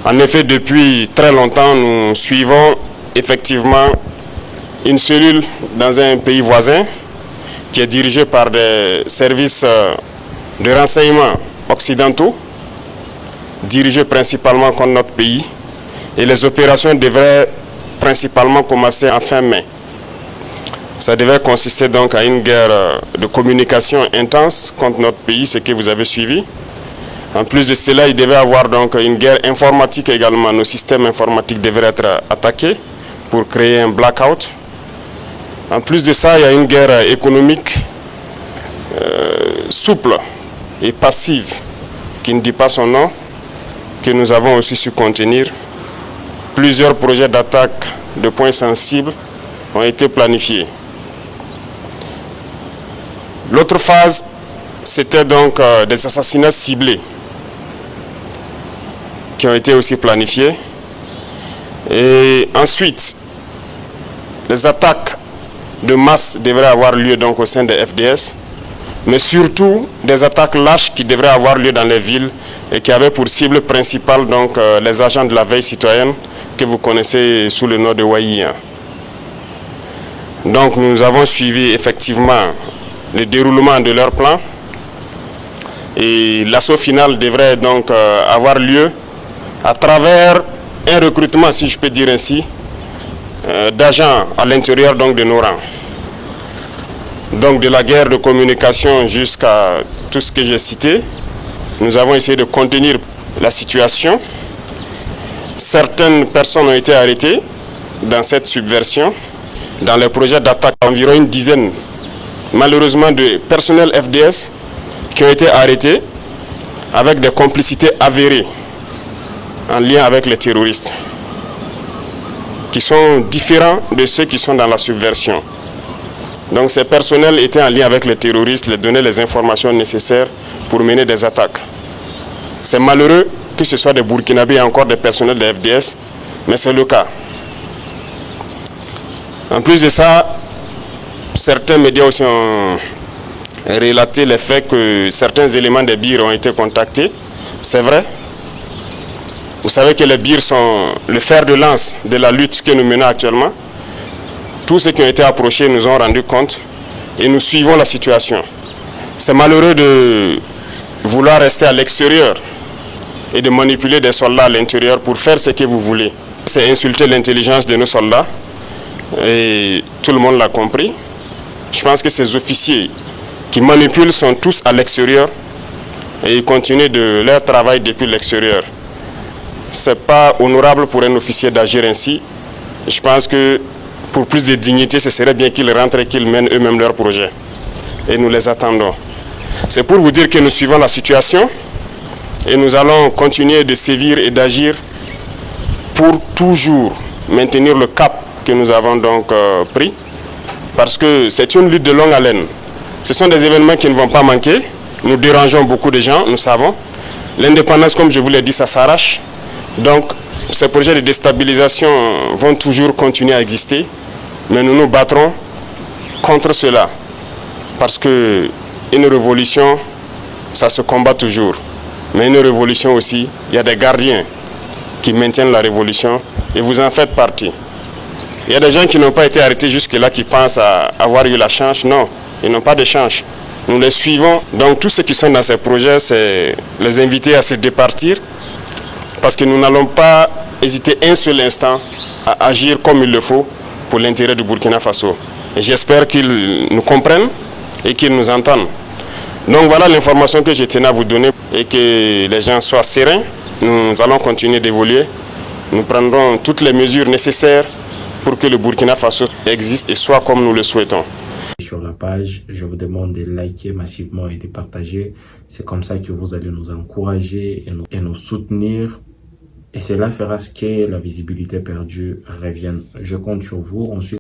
En effet, depuis très longtemps, nous suivons effectivement une cellule dans un pays voisin qui est dirigée par des services de renseignement occidentaux, dirigés principalement contre notre pays. Et les opérations devraient principalement commencer en fin mai. Ça devait consister donc à une guerre de communication intense contre notre pays, ce que vous avez suivi. En plus de cela, il devait y avoir donc une guerre informatique également. Nos systèmes informatiques devraient être attaqués pour créer un blackout. En plus de ça, il y a une guerre économique souple et passive, qui ne dit pas son nom, que nous avons aussi su contenir. Plusieurs projets d'attaque de points sensibles ont été planifiés. L'autre phase, c'était donc des assassinats ciblés qui ont été aussi planifiés. Et ensuite, les attaques de masse devraient avoir lieu donc au sein des FDS, mais surtout des attaques lâches qui devraient avoir lieu dans les villes et qui avaient pour cible principale donc les agents de la veille citoyenne que vous connaissez sous le nom de Waïa. Donc nous avons suivi effectivement le déroulement de leur plan et l'assaut final devrait donc avoir lieu à travers un recrutement, si je peux dire ainsi, d'agents à l'intérieur donc de nos rangs. Donc de la guerre de communication jusqu'à tout ce que j'ai cité, nous avons essayé de contenir la situation. Certaines personnes ont été arrêtées dans cette subversion. Dans les projets d'attaque, environ une dizaine, malheureusement, de personnels FDS qui ont été arrêtés avec des complicités avérées en lien avec les terroristes, qui sont différents de ceux qui sont dans la subversion. Donc ces personnels étaient en lien avec les terroristes, les donnaient les informations nécessaires pour mener des attaques. C'est malheureux que ce soit des Burkinabés et encore des personnels de FDS, mais c'est le cas. En plus de ça, certains médias aussi ont relaté le fait que certains éléments des BIR ont été contactés. C'est vrai. Vous savez que les BIR sont le fer de lance de la lutte que nous menons actuellement. Tous ceux qui ont été approchés nous ont rendu compte et nous suivons la situation. C'est malheureux de vouloir rester à l'extérieur et de manipuler des soldats à l'intérieur pour faire ce que vous voulez. C'est insulter l'intelligence de nos soldats et tout le monde l'a compris. Je pense que ces officiers qui manipulent sont tous à l'extérieur et ils continuent de leur travail depuis l'extérieur. Ce n'est pas honorable pour un officier d'agir ainsi. Je pense que pour plus de dignité, ce serait bien qu'ils rentrent et qu'ils mènent eux-mêmes leur projet. Et nous les attendons. C'est pour vous dire que nous suivons la situation et nous allons continuer de sévir et d'agir pour toujours maintenir le cap que nous avons donc pris. Parce que c'est une lutte de longue haleine. Ce sont des événements qui ne vont pas manquer. Nous dérangeons beaucoup de gens, nous savons. L'indépendance, comme je vous l'ai dit, ça s'arrache. Donc, ces projets de déstabilisation vont toujours continuer à exister. Mais nous nous battrons contre cela. Parce qu'une révolution, ça se combat toujours. Mais une révolution aussi, il y a des gardiens qui maintiennent la révolution et vous en faites partie. Il y a des gens qui n'ont pas été arrêtés jusque-là, qui pensent avoir eu la chance. Non, ils n'ont pas de chance. Nous les suivons. Donc tous ceux qui sont dans ces projets, c'est les inviter à se départir. Parce que nous n'allons pas hésiter un seul instant à agir comme il le faut pour l'intérêt du Burkina Faso. Et j'espère qu'ils nous comprennent et qu'ils nous entendent. Donc voilà l'information que je tenais à vous donner et que les gens soient sereins. Nous allons continuer d'évoluer. Nous prendrons toutes les mesures nécessaires pour que le Burkina Faso existe et soit comme nous le souhaitons. Sur la page, je vous demande de liker massivement et de partager. C'est comme ça que vous allez nous encourager et nous soutenir. Et cela fera ce que la visibilité perdue revienne. Je compte sur vous. Ensuite,